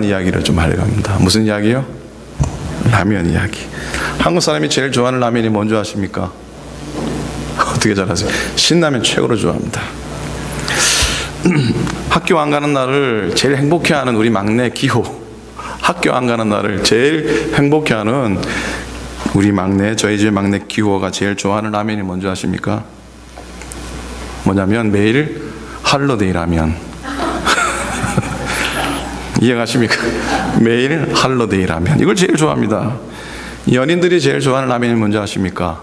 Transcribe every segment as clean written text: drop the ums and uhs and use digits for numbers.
이야기를 좀 하려고 합니다. 무슨 이야기요? 라면 이야기. 한국 사람이 제일 좋아하는 라면이 뭔지 아십니까? 어떻게 잘 아세요? 신라면 최고로 좋아합니다. 학교 안 가는 날을 제일 행복해하는 우리 막내 기호. 학교 안 가는 날을 제일 행복해하는 우리 막내, 저희 집 막내 기호가 제일 좋아하는 라면이 뭔지 아십니까? 뭐냐면 매일 할로데이 라면. 이해가십니까? 매일 할로데이 라면. 이걸 제일 좋아합니다. 연인들이 제일 좋아하는 라면이 뭔지 아십니까?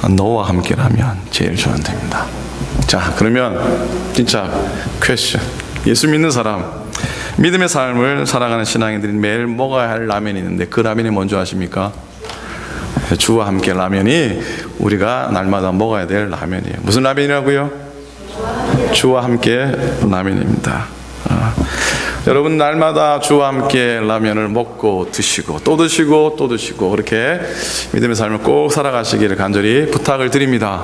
너와 함께 라면 제일 좋아한답니다. 자, 그러면 진짜 퀘스천. 예수 믿는 사람, 믿음의 삶을 살아가는 신앙인들이 매일 먹어야 할 라면이 있는데 그 라면이 뭔지 아십니까? 주와 함께 라면이 우리가 날마다 먹어야 될 라면이에요. 무슨 라면이라고요? 주와 함께 라면입니다. 여러분, 날마다 주와 함께 라면을 먹고 드시고 또 드시고 또 드시고 그렇게 믿음의 삶을 꼭 살아가시기를 간절히 부탁을 드립니다.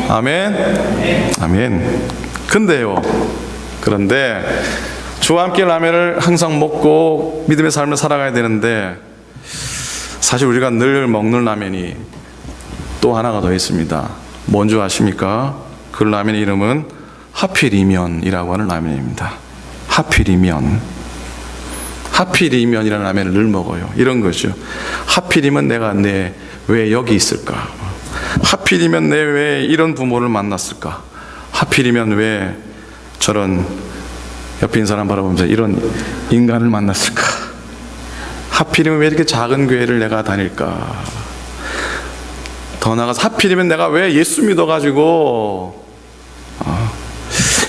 아멘. 아멘. 그런데 주와 함께 라면을 항상 먹고 믿음의 삶을 살아가야 되는데 사실 우리가 늘 먹는 라면이 또 하나가 더 있습니다. 뭔지 아십니까? 그 라면의 이름은 하필이면이라고 하는 라면입니다. 하필이면이라는 라면을 늘 먹어요. 이런 거죠. 하필이면 내가 왜 여기 있을까? 하필이면 내 왜 이런 부모를 만났을까? 하필이면 왜 저런 옆에 있는 사람 바라보면서 이런 인간을 만났을까? 하필이면 왜 이렇게 작은 교회를 내가 다닐까? 더 나아가서 하필이면 내가 왜 예수 믿어가지고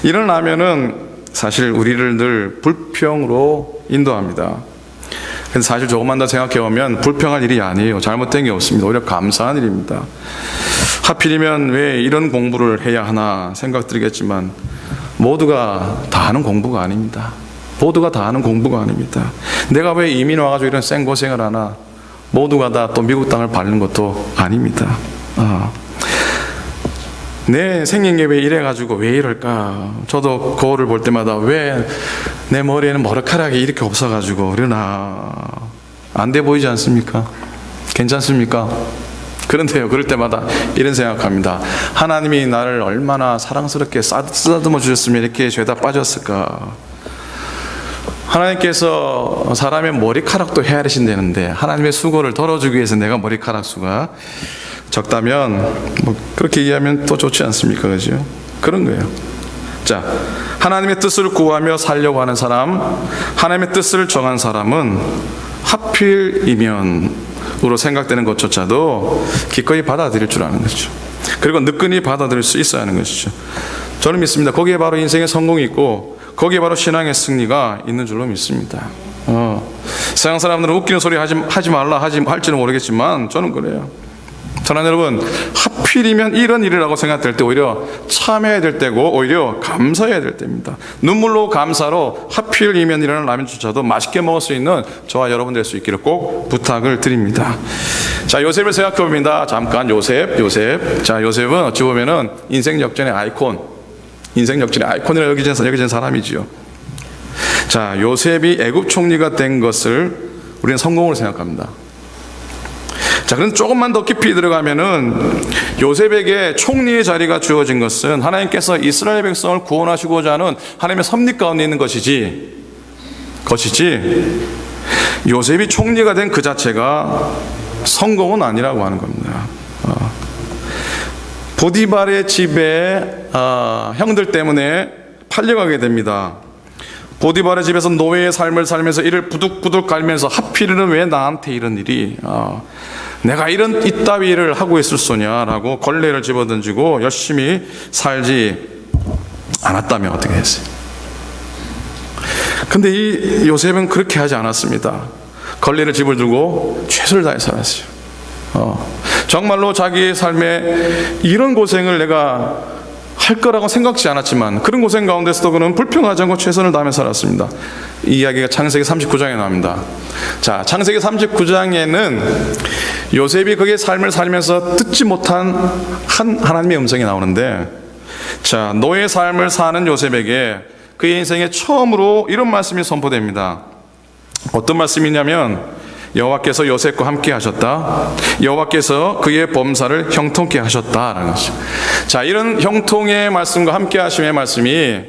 이런 라면은 사실 우리를 늘 불평으로 인도합니다. 근데 사실 조금만 더 생각해보면 불평할 일이 아니에요. 잘못된 게 없습니다. 오히려 감사한 일입니다. 하필이면 왜 이런 공부를 해야 하나 생각드리겠지만 모두가 다 하는 공부가 아닙니다. 모두가 다 하는 공부가 아닙니다. 내가 왜 이민 와가지고 이런 생고생을 하나? 모두가 다 또 미국 땅을 밟는 것도 아닙니다. 내 생긴 게 왜 이래가지고 왜 이럴까? 저도 거울을 볼 때마다 왜 내 머리에는 머리카락이 이렇게 없어가지고 그러나? 안 돼 보이지 않습니까? 괜찮습니까? 그런데요, 그럴 때마다 이런 생각합니다. 하나님이 나를 얼마나 사랑스럽게 쓰다듬어 주셨으면 이렇게 죄다 빠졌을까? 하나님께서 사람의 머리카락도 헤아리신다는데 하나님의 수고를 덜어주기 위해서 내가 머리카락 수가 적다면 그렇게 이해하면 또 좋지 않습니까? 그죠? 그런 거예요. 자, 하나님의 뜻을 구하며 살려고 하는 사람, 하나님의 뜻을 정한 사람은 하필이면으로 생각되는 것조차도 기꺼이 받아들일 줄 아는 것이죠. 그리고 느끈히 받아들일 수 있어야 하는 것이죠. 저는 믿습니다. 거기에 바로 인생의 성공이 있고 거기에 바로 신앙의 승리가 있는 줄로 믿습니다. 세상 사람들은 웃기는 소리 하지 말라 할지는 모르겠지만 저는 그래요. 사랑하는 여러분, 하필이면 이런 일이라고 생각될 때 오히려 참여해야 될 때고 오히려 감사해야 될 때입니다. 눈물로 감사로 하필이면이라는 라면조차도 맛있게 먹을 수 있는 저와 여러분 될 수 있기를 꼭 부탁을 드립니다. 자, 요셉을 생각해 봅니다. 잠깐 요셉. 자, 요셉은 어찌 보면은 인생 역전의 아이콘이라 여겨진 사람이지요. 자, 요셉이 애굽 총리가 된 것을 우리는 성공으로 생각합니다. 자, 그럼 조금만 더 깊이 들어가면은 요셉에게 총리의 자리가 주어진 것은 하나님께서 이스라엘 백성을 구원하시고자 하는 하나님의 섭리 가운데 있는 것이지 요셉이 총리가 된 그 자체가 성공은 아니라고 하는 겁니다. 보디발의 집에 형들 때문에 팔려가게 됩니다. 보디발의 집에서 노예의 삶을 살면서 이를 부득부득 갈면서 하필이면 왜 나한테 이런 일이 내가 이따위 일을 하고 있을 소냐라고 걸레를 집어던지고 열심히 살지 않았다면 어떻게 했어요? 근데 이 요셉은 그렇게 하지 않았습니다. 걸레를 집을 들고 최선을 다해 살았어요. 정말로 자기의 삶에 이런 고생을 내가 할 거라고 생각지 않았지만 그런 고생 가운데서도 그는 불평하지 않고 최선을 다하며 살았습니다. 이 이야기가 창세기 39장에 나옵니다. 자, 창세기 39장에는 요셉이 그의 삶을 살면서 듣지 못한 한 하나님의 음성이 나오는데, 자, 노예 삶을 사는 요셉에게 그의 인생에 처음으로 이런 말씀이 선포됩니다. 어떤 말씀이냐면 여호와께서 요셉과 함께 하셨다. 여호와께서 그의 범사를 형통케 하셨다라는 것이죠. 자, 이런 형통의 말씀과 함께 하심의 말씀이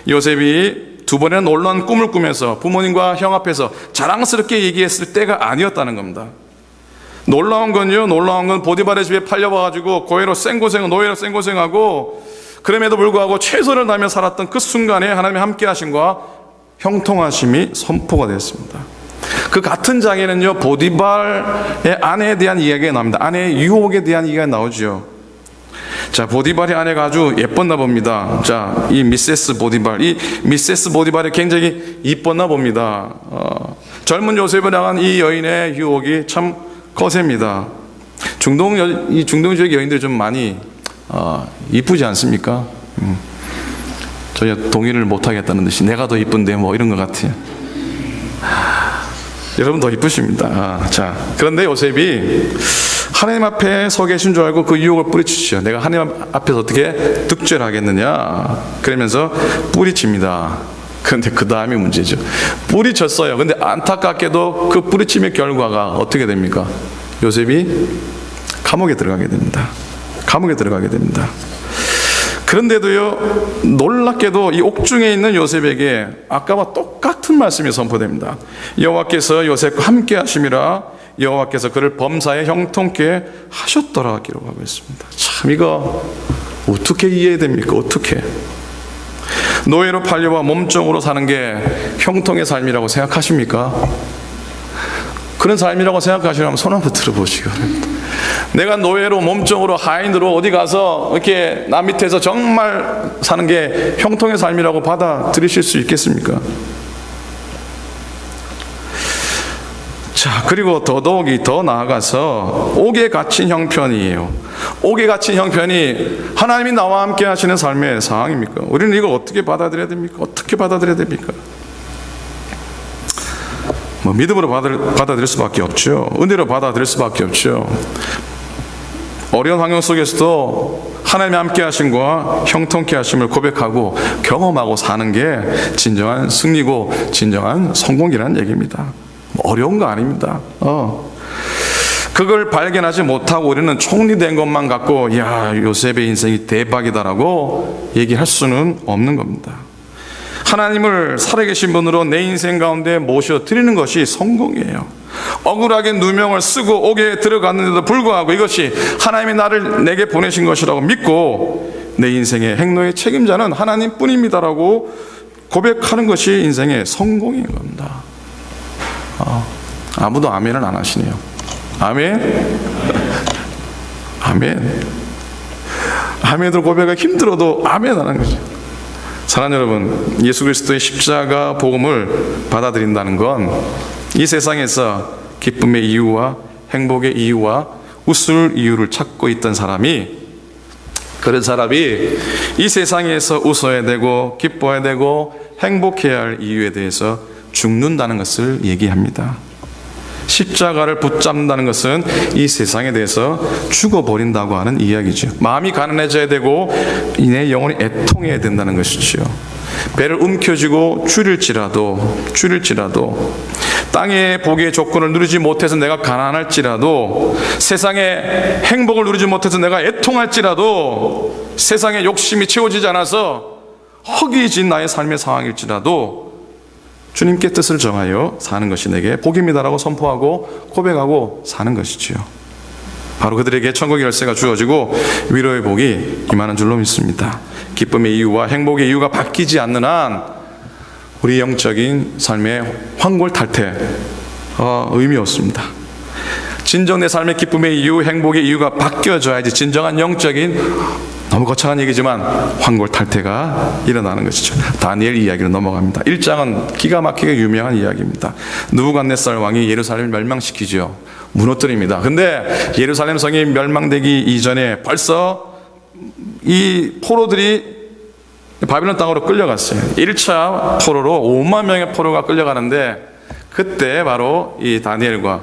요셉이 두 번의 놀라운 꿈을 꾸면서 부모님과 형 앞에서 자랑스럽게 얘기했을 때가 아니었다는 겁니다. 놀라운 건 보디발의 집에 팔려와가지고 노예로 생고생하고 그럼에도 불구하고 최선을 다하며 살았던 그 순간에 하나님의 함께 하심과 형통하심이 선포가 되었습니다. 그 같은 장에는요, 보디발의 아내에 대한 이야기가 나옵니다. 아내의 유혹에 대한 이야기가 나오죠. 자, 보디발의 아내가 아주 예뻤나 봅니다. 자, 이 미세스 보디발이 굉장히 이뻤나 봅니다. 젊은 요셉을 향한 이 여인의 유혹이 참 거셉니다. 중동 지역 여인들이 좀 많이 이쁘지 않습니까? 전혀 동의를 못하겠다는 듯이 내가 더 이쁜데 뭐 이런 것 같아요. 여러분 더 이쁘십니다. 자, 그런데 요셉이 하나님 앞에 서 계신 줄 알고 그 유혹을 뿌리치죠. 내가 하나님 앞에서 어떻게 득죄를 하겠느냐 그러면서 뿌리칩니다. 그런데 그 다음이 문제죠. 뿌리쳤어요. 근데 안타깝게도 그 뿌리침의 결과가 어떻게 됩니까? 요셉이 감옥에 들어가게 됩니다. 그런데도요, 놀랍게도 이 옥중에 있는 요셉에게 아까와 똑같은 말씀이 선포됩니다. 여호와께서 요셉과 함께 하심이라 여호와께서 그를 범사에 형통케 하셨더라 기록하고 있습니다. 참 이거 어떻게 이해됩니까? 어떻게? 노예로 팔려와 몸종으로 사는 게 형통의 삶이라고 생각하십니까? 그런 삶이라고 생각하시려면 손 한번 들어보시기 바랍니다. 내가 노예로 몸종으로 하인으로 어디 가서 이렇게 남 밑에서 정말 사는 게 형통의 삶이라고 받아들이실 수 있겠습니까? 자, 그리고 더더욱이 더 나아가서 옥에 갇힌 형편이에요. 옥에 갇힌 형편이 하나님이 나와 함께 하시는 삶의 상황입니까? 우리는 이걸 어떻게 받아들여야 됩니까? 믿음으로 받아들일 수밖에 없죠. 은혜로 받아들일 수밖에 없죠. 어려운 환경 속에서도 하나님의 함께 하심과 형통케 하심을 고백하고 경험하고 사는 게 진정한 승리고 진정한 성공이라는 얘기입니다. 어려운 거 아닙니다. 그걸 발견하지 못하고 우리는 총리된 것만 갖고 야, 요셉의 인생이 대박이다라고 얘기할 수는 없는 겁니다. 하나님을 살아계신 분으로 내 인생 가운데 모셔드리는 것이 성공이에요. 억울하게 누명을 쓰고 옥에 들어갔는데도 불구하고 이것이 하나님이 나를 내게 보내신 것이라고 믿고 내 인생의 행로의 책임자는 하나님뿐입니다라고 고백하는 것이 인생의 성공인 겁니다. 아무도 아멘을 안 하시네요. 아멘? 아멘으로 고백하기 힘들어도 아멘 안 하는 거죠. 사랑하는 여러분, 예수 그리스도의 십자가 복음을 받아들인다는 건 이 세상에서 기쁨의 이유와 행복의 이유와 웃을 이유를 찾고 있던 그런 사람이 이 세상에서 웃어야 되고 기뻐해야 되고 행복해야 할 이유에 대해서 죽는다는 것을 얘기합니다. 십자가를 붙잡는다는 것은 이 세상에 대해서 죽어버린다고 하는 이야기죠. 마음이 가난해져야 되고 내 영혼이 애통해야 된다는 것이죠. 배를 움켜쥐고 줄일지라도 땅의 복의 조건을 누리지 못해서 내가 가난할지라도 세상의 행복을 누리지 못해서 내가 애통할지라도 세상의 욕심이 채워지지 않아서 허기진 나의 삶의 상황일지라도 주님께 뜻을 정하여 사는 것이 내게 복입니다라고 선포하고 고백하고 사는 것이지요. 바로 그들에게 천국의 열쇠가 주어지고 위로의 복이 임하는 줄로 믿습니다. 기쁨의 이유와 행복의 이유가 바뀌지 않는 한 우리 영적인 삶의 환골탈태 의미 없습니다. 진정 내 삶의 기쁨의 이유, 행복의 이유가 바뀌어져야지 진정한 영적인, 너무 거창한 얘기지만 환골탈태가 일어나는 것이죠. 다니엘 이야기로 넘어갑니다. 1장은 기가 막히게 유명한 이야기입니다. 느부갓네살 왕이 예루살렘을 멸망시키죠. 무너뜨립니다. 근데 예루살렘 성이 멸망되기 이전에 벌써 이 포로들이 바빌론 땅으로 끌려갔어요. 1차 포로로 5만 명의 포로가 끌려가는데 그때 바로 이 다니엘과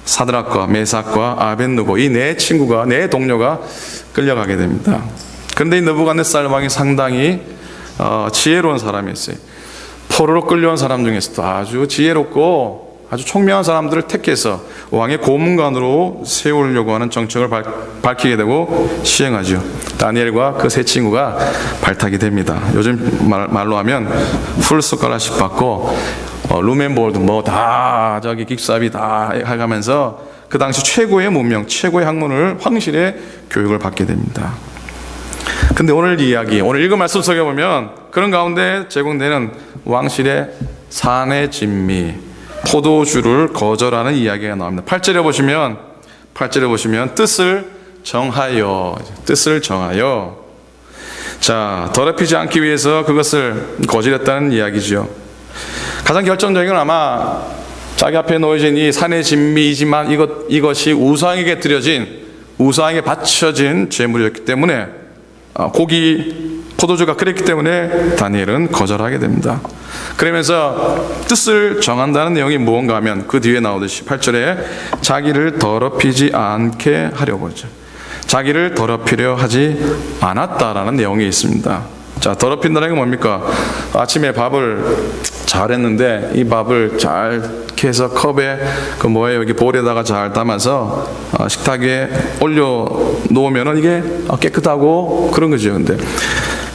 사드락과 메삭과 아벳느고 이 네 친구가, 네 동료가 끌려가게 됩니다. 그런데 이 느부갓네살 왕이 상당히 지혜로운 사람이었어요. 포로로 끌려온 사람 중에서도 아주 지혜롭고 아주 총명한 사람들을 택해서 왕의 고문관으로 세우려고 하는 정책을 밝히게 되고 시행하죠. 다니엘과 그 세 친구가 발탁이 됩니다. 요즘 말로 하면 풀 스칼라십 받고 루멘볼드 뭐 다 저기 긱사비 다 해가면서 그 당시 최고의 문명, 최고의 학문을 황실의 교육을 받게 됩니다. 근데 오늘 이야기, 오늘 읽은 말씀 속에 보면 그런 가운데 제공되는 왕실의 사내 진미, 포도주를 거절하는 이야기가 나옵니다. 8절에 보시면 뜻을 정하여. 자, 더럽히지 않기 위해서 그것을 거절했다는 이야기죠. 가장 결정적인 건 아마 자기 앞에 놓여진 이 산의 진미이지만 이것이 우상에게 바쳐진 제물이었기 때문에 고기, 포도주가 그랬기 때문에 다니엘은 거절하게 됩니다. 그러면서 뜻을 정한다는 내용이 무언가 하면 그 뒤에 나오듯이 8절에 자기를 더럽히지 않게 하려고 하죠. 자기를 더럽히려 하지 않았다라는 내용이 있습니다. 자, 더럽힌다는 게 뭡니까? 아침에 밥을 잘했는데 이 밥을 잘 이렇게 해서 컵에 여기 볼에다가 잘 담아서 식탁 위에 올려 놓으면은 이게 깨끗하고 그런 거죠.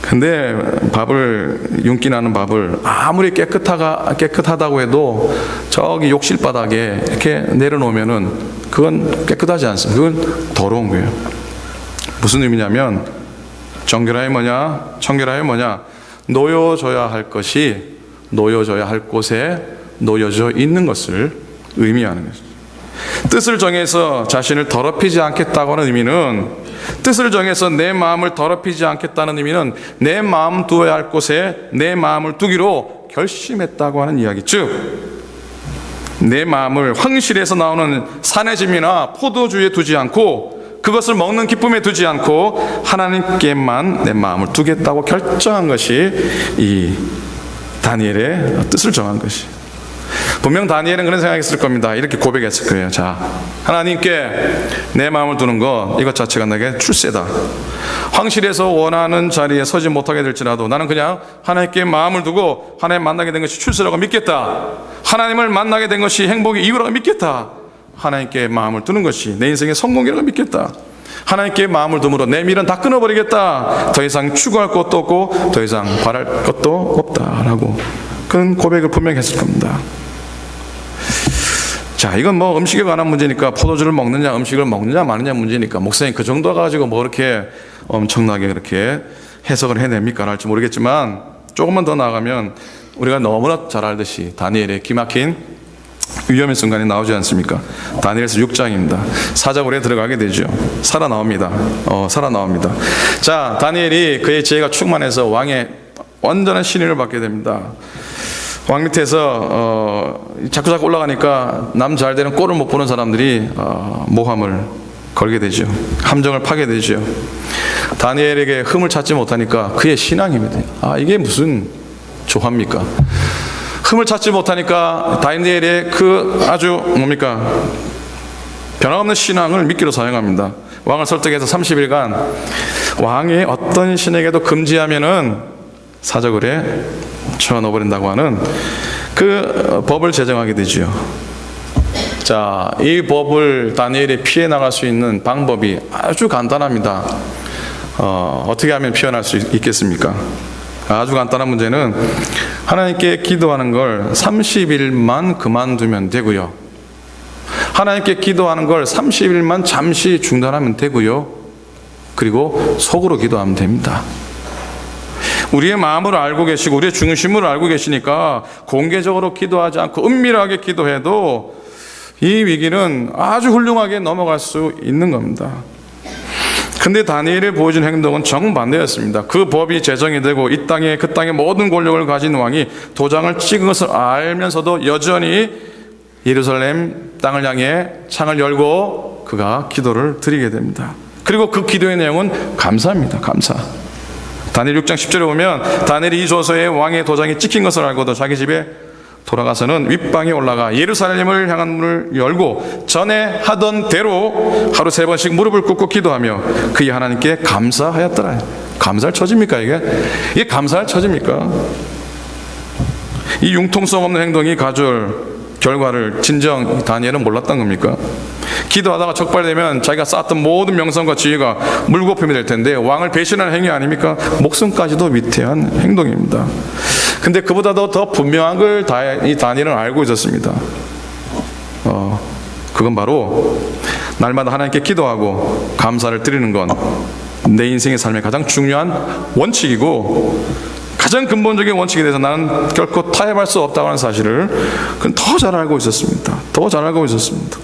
근데 밥을 윤기 나는 밥을 아무리 깨끗하다고 해도 저기 욕실 바닥에 이렇게 내려놓으면은 그건 깨끗하지 않습니다. 그건 더러운 거예요. 무슨 의미냐면 청결함이 뭐냐? 놓여져야 할 것이 놓여져야 할 곳에 놓여져 있는 것을 의미하는 것입니다. 뜻을 정해서 자신을 더럽히지 않겠다고 하는 의미는, 뜻을 정해서 내 마음을 더럽히지 않겠다는 의미는 내 마음 두어야 할 곳에 내 마음을 두기로 결심했다고 하는 이야기. 즉, 내 마음을 황실에서 나오는 산의 진미나 포도주에 두지 않고 그것을 먹는 기쁨에 두지 않고 하나님께만 내 마음을 두겠다고 결정한 것이 이 다니엘의 뜻을 정한 것이. 분명 다니엘은 그런 생각했을 겁니다. 이렇게 고백했을 거예요. 자, 하나님께 내 마음을 두는 것, 이것 자체가 내게 출세다. 황실에서 원하는 자리에 서지 못하게 될지라도 나는 그냥 하나님께 마음을 두고 하나님 만나게 된 것이 출세라고 믿겠다. 하나님을 만나게 된 것이 행복의 이유라고 믿겠다. 하나님께 마음을 두는 것이 내 인생의 성공이라고 믿겠다. 하나님께 마음을 둠으로 내 밀은 다 끊어버리겠다. 더 이상 추구할 것도 없고 더 이상 바랄 것도 없다라고 그런 고백을 분명히 했을 겁니다. 자, 이건 음식에 관한 문제니까, 포도주를 먹느냐 음식을 먹느냐 마느냐 문제니까 목사님 그 정도 가지고 그렇게 엄청나게 그렇게 해석을 해냅니까? 안 할지 모르겠지만 조금만 더 나아가면 우리가 너무나 잘 알듯이 다니엘의 기막힌 위험의 순간이 나오지 않습니까? 다니엘서 6장입니다. 사자굴에 들어가게 되죠. 살아나옵니다. 자, 다니엘이 그의 지혜가 충만해서 왕의 완전한 신임을 받게 됩니다. 왕 밑에서 자꾸 올라가니까 남 잘 되는 꼴을 못 보는 사람들이 모함을 걸게 되죠. 함정을 파게 되죠. 다니엘에게 흠을 찾지 못하니까 그의 신앙입니다. 이게 무슨 조합입니까? 흠을 찾지 못하니까 다니엘의 그 아주 변함없는 신앙을 미끼로 사용합니다. 왕을 설득해서 30일간 왕이 어떤 신에게도 금지하면은 사자굴에 쳐넣어버린다고 하는 그 법을 제정하게 되죠. 자, 이 법을 다니엘이 피해 나갈 수 있는 방법이 아주 간단합니다. 어떻게 하면 피해날 수 있겠습니까? 아주 간단한 문제는 하나님께 기도하는 걸 30일만 그만두면 되고요. 하나님께 기도하는 걸 30일만 잠시 중단하면 되고요. 그리고 속으로 기도하면 됩니다. 우리의 마음을 알고 계시고 우리의 중심을 알고 계시니까 공개적으로 기도하지 않고 은밀하게 기도해도 이 위기는 아주 훌륭하게 넘어갈 수 있는 겁니다. 근데 다니엘이 보여준 행동은 정반대였습니다. 그 법이 제정이 되고 이 땅에 그 땅의 모든 권력을 가진 왕이 도장을 찍은 것을 알면서도 여전히 예루살렘 땅을 향해 창을 열고 그가 기도를 드리게 됩니다. 그리고 그 기도의 내용은 감사입니다. 감사. 다니엘 6장 10절에 보면 다니엘이 이 조서에 왕의 도장이 찍힌 것을 알고도 자기 집에 돌아가서는 윗방에 올라가 예루살렘을 향한 문을 열고 전에 하던 대로 하루 3번씩 무릎을 꿇고 기도하며 그의 하나님께 감사하였더라. 감사할 처지입니까 이게? 이게 감사할 처지입니까? 이 융통성 없는 행동이 가져올 결과를 진정 다니엘은 몰랐던 겁니까? 기도하다가 적발되면 자기가 쌓았던 모든 명성과 지위가 물거품이 될 텐데 왕을 배신하는 행위 아닙니까? 목숨까지도 위태한 행동입니다. 근데 그보다도 더 분명한 걸 이 다니엘은 알고 있었습니다. 그건 바로 날마다 하나님께 기도하고 감사를 드리는 건 내 인생의 삶의 가장 중요한 원칙이고 가장 근본적인 원칙에 대해서 나는 결코 타협할 수 없다고 하는 사실을 그건 더 잘 알고 있었습니다. 더 잘 알고 있었습니다.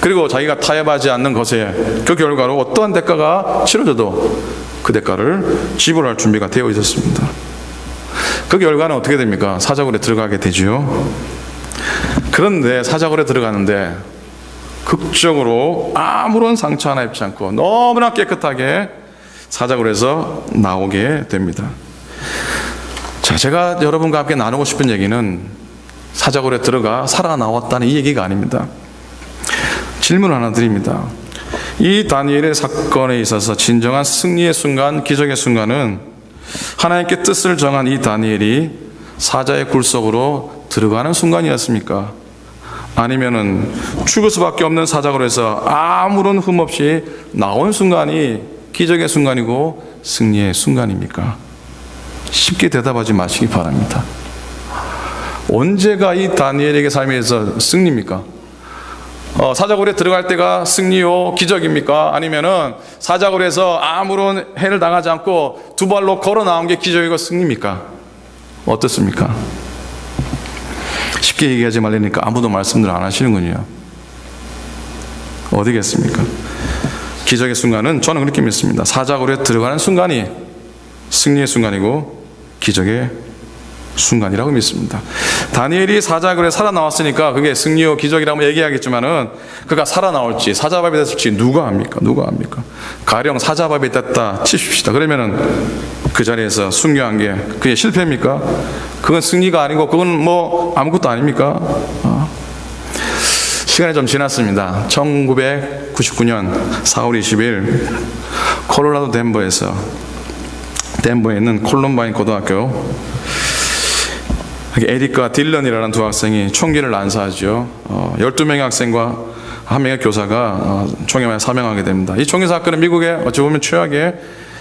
그리고 자기가 타협하지 않는 것에 그 결과로 어떠한 대가가 치러져도 그 대가를 지불할 준비가 되어 있었습니다. 그 결과는 어떻게 됩니까? 사자굴에 들어가게 되죠. 그런데 사자굴에 들어가는데 극적으로 아무런 상처 하나 입지 않고 너무나 깨끗하게 사자굴에서 나오게 됩니다. 자, 제가 여러분과 함께 나누고 싶은 얘기는 사자굴에 들어가 살아나왔다는 이 얘기가 아닙니다. 질문 하나 드립니다. 이 다니엘의 사건에 있어서 진정한 승리의 순간, 기적의 순간은 하나님께 뜻을 정한 이 다니엘이 사자의 굴 속으로 들어가는 순간이었습니까? 아니면은 죽을 수밖에 없는 사자굴에서 아무런 흠 없이 나온 순간이 기적의 순간이고 승리의 순간입니까? 쉽게 대답하지 마시기 바랍니다. 언제가 이 다니엘에게 삶에서 승리입니까? 사자굴에 들어갈 때가 승리요 기적입니까? 아니면은 사자굴에서 아무런 해를 당하지 않고 두 발로 걸어 나온 게 기적이고 승리입니까? 어떻습니까? 쉽게 얘기하지 말라니까 아무도 말씀들 안 하시는군요. 어디겠습니까? 기적의 순간은 저는 그렇게 믿습니다. 사자굴에 들어가는 순간이 승리의 순간이고 기적의 순간이라고 믿습니다. 다니엘이 사자굴에 살아나왔으니까 그게 승리요 기적이라고 얘기하겠지만은 그가 살아나올지 사자밥이 됐을지 누가 합니까? 누가 합니까? 가령 사자밥이 됐다 치십시다. 그러면은 그 자리에서 순교한 게 그게 실패입니까? 그건 승리가 아니고 그건 뭐 아무것도 아닙니까? 시간이 좀 지났습니다. 1999년 4월 20일 콜로라도 덴버에 있는 콜럼바인 고등학교 에릭과 딜런이라는 두 학생이 총기를 난사하죠. 12명의 학생과 한 명의 교사가 총에 맞아 사망하게 됩니다. 이 총기 사건은 미국의 어찌 보면 최악의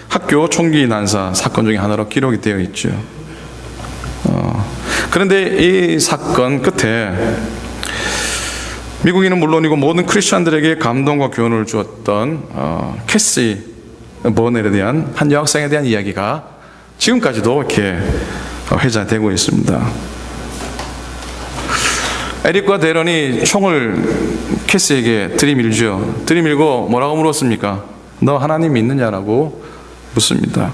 학교 총기 난사 사건 중에 하나로 기록이 되어 있죠. 그런데 이 사건 끝에 미국인은 물론이고 모든 크리스천들에게 감동과 교훈을 주었던 캐시 버넬에 대한 한 여학생에 대한 이야기가 지금까지도 이렇게 회자되고 있습니다. 에릭과 데런이 총을 캐시에게 들이밀죠. 들이밀고 뭐라고 물었습니까? 너 하나님 믿느냐라고 묻습니다.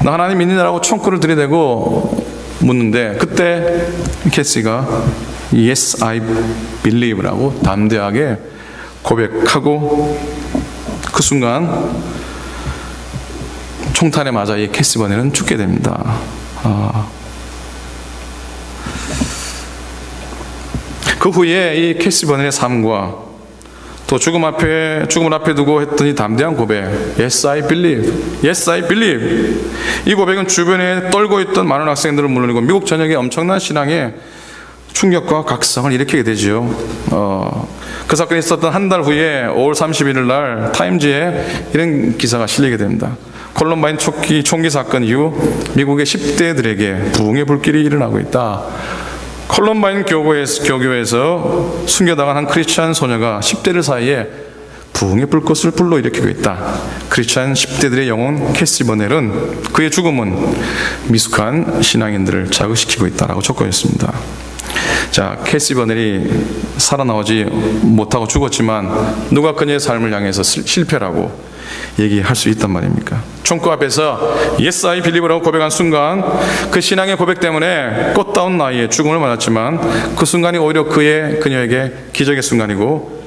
너 하나님 믿느냐라고 총구를 들이대고 묻는데 그때 캐시가 Yes, I believe라고 담대하게 고백하고 그 순간 총탄에 맞아 이 캐시 버넬은 죽게 됩니다. 그 후에 이 캐시 버넬의 삶과 또 죽음을 앞에 두고 했던 이 담대한 고백, Yes, I believe, Yes, I believe. 이 고백은 주변에 떨고 있던 많은 학생들을 물론이고 미국 전역에 엄청난 신앙의 충격과 각성을 일으키게 되지요. 그 사건이 있었던 한 달 후에 5월 31일 날 타임즈에 이런 기사가 실리게 됩니다. 콜럼바인 총기 사건 이후 미국의 10대들에게 부흥의 불길이 일어나고 있다. 콜럼바인 교교에서 순교당한 한 크리스찬 소녀가 10대들 사이에 부흥의 불꽃을 불러일으키고 있다. 크리스찬 10대들의 영혼 캐시 버넬은 그의 죽음은 미숙한 신앙인들을 자극시키고 있다라고 적어있습니다. 자, 캐시 버넬이 살아나오지 못하고 죽었지만 누가 그녀의 삶을 향해서 실패라고 얘기할 수 있단 말입니까? 총구 앞에서 Yes, I believe라고 고백한 순간 그 신앙의 고백 때문에 꽃다운 나이에 죽음을 맞았지만 그 순간이 오히려 그녀에게 기적의 순간이고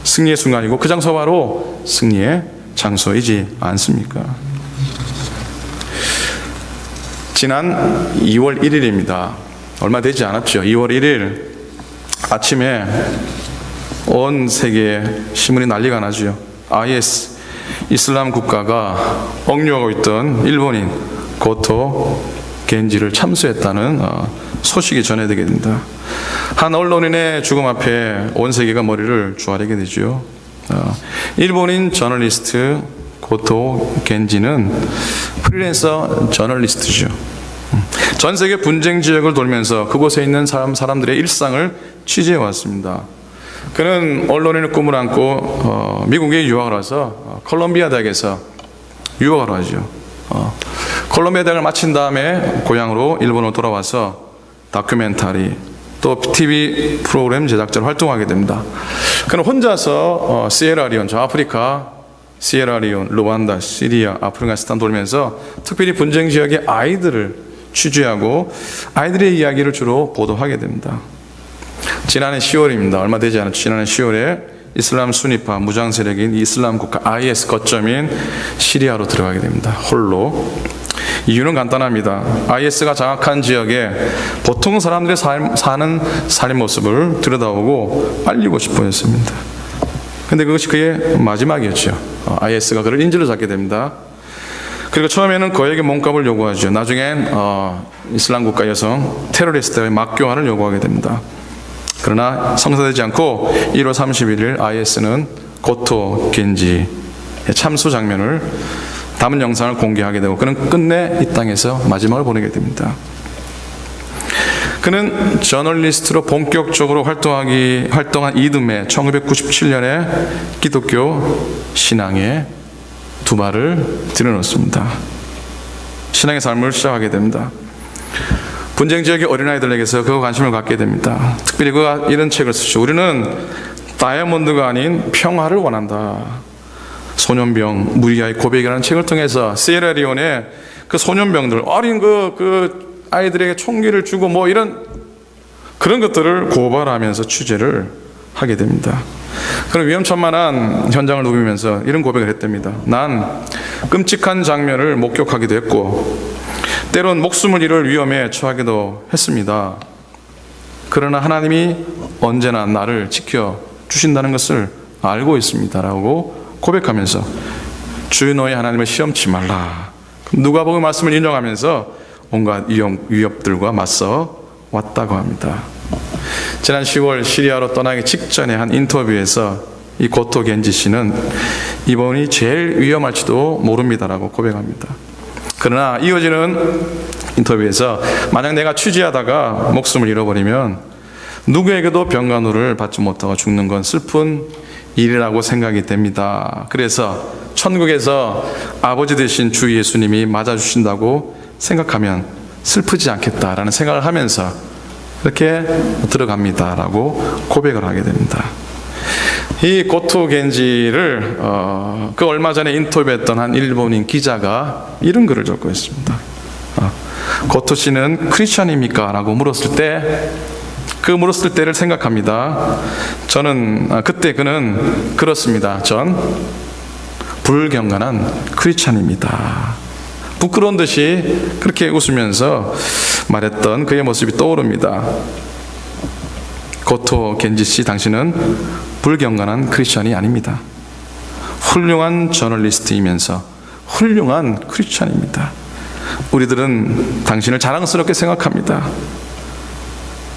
승리의 순간이고 그 장소 바로 승리의 장소이지 않습니까? 지난 2월 1일입니다. 얼마 되지 않았죠. 2월 1일 아침에 온 세계에 신문이 난리가 나죠. IS 이슬람 국가가 억류하고 있던 일본인 고토 겐지를 참수했다는 소식이 전해지게 됩니다. 한 언론인의 죽음 앞에 온 세계가 머리를 조아리게 되죠. 일본인 저널리스트 고토 겐지는 프리랜서 저널리스트죠. 전 세계 분쟁 지역을 돌면서 그곳에 있는 사람들의 일상을 취재해 왔습니다. 그는 언론인의 꿈을 안고 미국에 유학을 와서 콜롬비아 대학에서 유학을 하죠. 콜롬비아 대학을 마친 다음에 고향으로 일본으로 돌아와서 다큐멘터리 또 TV 프로그램 제작자로 활동하게 됩니다. 그는 혼자서 시에라리온, 저 아프리카 시에라리온, 루안다, 시리아, 아프가니스탄 돌면서 특별히 분쟁 지역의 아이들을 취재하고 아이들의 이야기를 주로 보도하게 됩니다. 지난해 10월입니다. 얼마 되지 않았죠. 지난해 10월에 이슬람 순위파 무장 세력인 이슬람 국가 IS 거점인 시리아로 들어가게 됩니다. 홀로. 이유는 간단합니다. IS가 장악한 지역에 보통 사람들이 사는 삶의 모습을 들여다보고 알리고 싶어 했습니다. 근데 그것이 그의 마지막이었죠. IS가 그를 인질로 잡게 됩니다. 그리고 처음에는 그에게 몸값을 요구하죠. 나중엔 이슬람 국가 여성 테러리스트의 막교환을 요구하게 됩니다. 그러나 성사되지 않고 1월 31일 IS는 고토 겐지의 참수 장면을 담은 영상을 공개하게 되고 그는 끝내 이 땅에서 마지막을 보내게 됩니다. 그는 저널리스트로 본격적으로 활동한 이듬해 1997년에 기독교 신앙의 두 발을 들여놓습니다. 신앙의 삶을 시작하게 됩니다. 분쟁 지역의 어린아이들에게서 그 관심을 갖게 됩니다. 특별히 그가 이런 책을 쓰죠. 우리는 다이아몬드가 아닌 평화를 원한다. 소년병 무리아의 고백이라는 책을 통해서 시에라리온의 그 소년병들, 어린 그 아이들에게 총기를 주고 뭐 이런 그런 것들을 고발하면서 취재를 하게 됩니다. 그런 위험천만한 현장을 누비면서 이런 고백을 했답니다. 난 끔찍한 장면을 목격하기도 했고 때론 목숨을 잃을 위험에 처하기도 했습니다. 그러나 하나님이 언제나 나를 지켜주신다는 것을 알고 있습니다 라고 고백하면서 주 너의 하나님을 시험치 말라. 누가복음 말씀을 인용하면서 온갖 위협들과 맞서 왔다고 합니다. 지난 10월 시리아로 떠나기 직전에 한 인터뷰에서 이 고토 겐지 씨는 이번이 제일 위험할지도 모릅니다라고 고백합니다. 그러나 이어지는 인터뷰에서 만약 내가 취재하다가 목숨을 잃어버리면 누구에게도 병간호를 받지 못하고 죽는 건 슬픈 일이라고 생각이 됩니다. 그래서 천국에서 아버지 되신 주 예수님이 맞아주신다고 생각하면 슬프지 않겠다라는 생각을 하면서 이렇게 들어갑니다라고 고백을 하게 됩니다. 이 고토 겐지를 그 얼마 전에 인터뷰했던 한 일본인 기자가 이런 글을 적고 있습니다. 고토 씨는 크리스천입니까? 라고 물었을 때 그 물었을 때를 생각합니다. 저는 그때 그는 그렇습니다. 전 불경건한 크리스천입니다. 부끄러운 듯이 그렇게 웃으면서 말했던 그의 모습이 떠오릅니다. 고토 겐지 씨, 당신은 불경건한 크리스천이 아닙니다. 훌륭한 저널리스트이면서 훌륭한 크리스천입니다. 우리들은 당신을 자랑스럽게 생각합니다.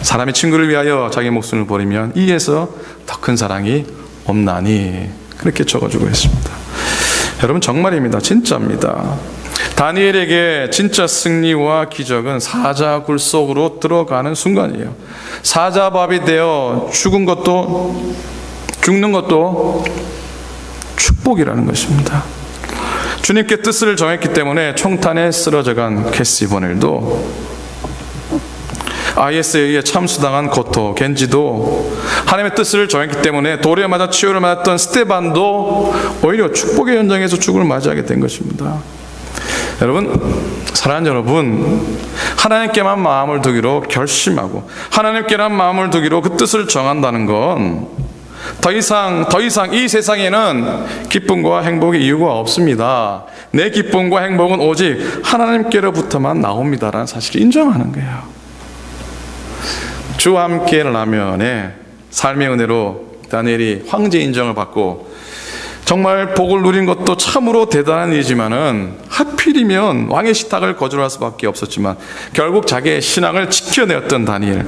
사람이 친구를 위하여 자기 목숨을 버리면 이에서 더 큰 사랑이 없나니, 그렇게 적어주고 있습니다. 여러분, 정말입니다. 진짜입니다. 다니엘에게 진짜 승리와 기적은 사자굴 속으로 들어가는 순간이에요. 사자밥이 되어 죽는 것도 축복이라는 것입니다. 주님께 뜻을 정했기 때문에 총탄에 쓰러져간 캐시 버넬도, IS에 의해 참수당한 고토 겐지도, 하나님의 뜻을 정했기 때문에 돌에 맞아 치유를 맞았던 스테반도 오히려 축복의 현장에서 죽음을 맞이하게 된 것입니다. 여러분, 사랑하는 여러분, 하나님께만 마음을 두기로 결심하고 하나님께만 마음을 두기로 그 뜻을 정한다는 건 더 이상 이 세상에는 기쁨과 행복의 이유가 없습니다. 내 기쁨과 행복은 오직 하나님께로부터만 나옵니다라는 사실을 인정하는 거예요. 주와 함께 라면에 삶의 은혜로 다니엘이 황제 인정을 받고 정말 복을 누린 것도 참으로 대단한 일이지만은 하필이면 왕의 식탁을 거절할 수밖에 없었지만 결국 자기의 신앙을 지켜내었던 다니엘,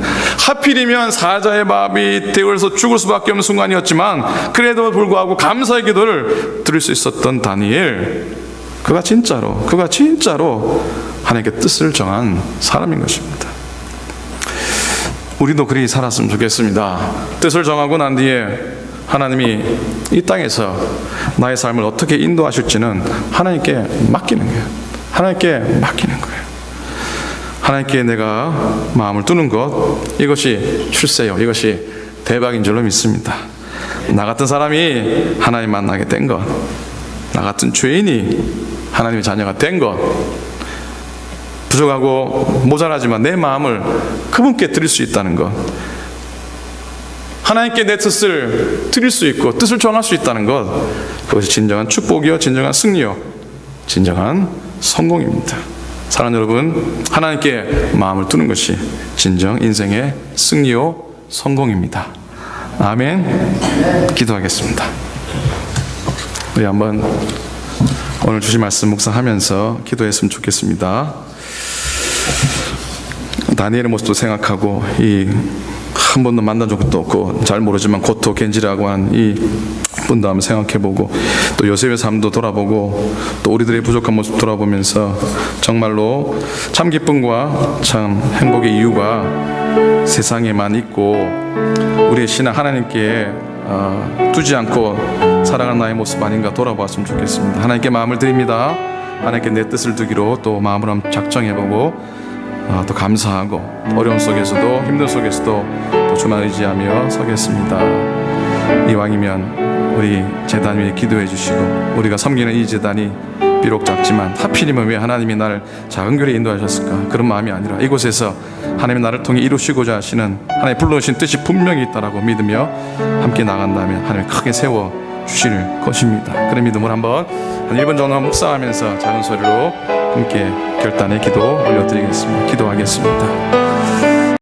하필이면 사자의 밥이 되어서 죽을 수밖에 없는 순간이었지만 그래도 불구하고 감사의 기도를 드릴 수 있었던 다니엘, 그가 진짜로 하나님께 뜻을 정한 사람인 것입니다. 우리도 그리 살았으면 좋겠습니다. 뜻을 정하고 난 뒤에 하나님이 이 땅에서 나의 삶을 어떻게 인도하실지는 하나님께 맡기는 거예요. 하나님께 내가 마음을 두는 것, 이것이 출세요, 이것이 대박인 줄로 믿습니다. 나 같은 사람이 하나님 만나게 된 것, 나 같은 죄인이 하나님의 자녀가 된 것, 부족하고 모자라지만 내 마음을 그분께 드릴 수 있다는 것, 하나님께 내 뜻을 드릴 수 있고 뜻을 정할 수 있다는 것, 그것이 진정한 축복이요, 진정한 승리요, 진정한 성공입니다. 사랑하는 여러분, 하나님께 마음을 두는 것이 진정 인생의 승리요, 성공입니다. 아멘. 기도하겠습니다. 우리 한번 오늘 주신 말씀 묵상하면서 기도했으면 좋겠습니다. 다니엘의 모습도 생각하고, 한 번도 만난 적도 없고 잘 모르지만 고토 겐지라고 한 이 분도 한번 생각해보고, 또 요셉의 삶도 돌아보고, 또 우리들의 부족한 모습 돌아보면서 정말로 참 기쁨과 참 행복의 이유가 세상에만 있고 우리의 신앙 하나님께 두지 않고 살아가는 나의 모습 아닌가 돌아보았으면 좋겠습니다. 하나님께 마음을 드립니다. 하나님께 내 뜻을 두기로 또 마음을 한번 작정해보고 또 감사하고 어려움 속에서도 힘든 속에서도 또 주만 의지하며 서겠습니다. 이왕이면 우리 제단 위에 기도해 주시고, 우리가 섬기는 이 제단이 비록 작지만 하필이면 왜 하나님이 나를 작은 교회에 인도하셨을까, 그런 마음이 아니라 이곳에서 하나님이 나를 통해 이루시고자 하시는 하나님 불러오신 뜻이 분명히 있다라고 믿으며 함께 나간다면 하나님이 크게 세워 주실 것입니다. 그런 믿음을 한번 한 1분 정도 묵상하면서 작은 소리로 함께 결단의 기도 올려드리겠습니다. 기도하겠습니다.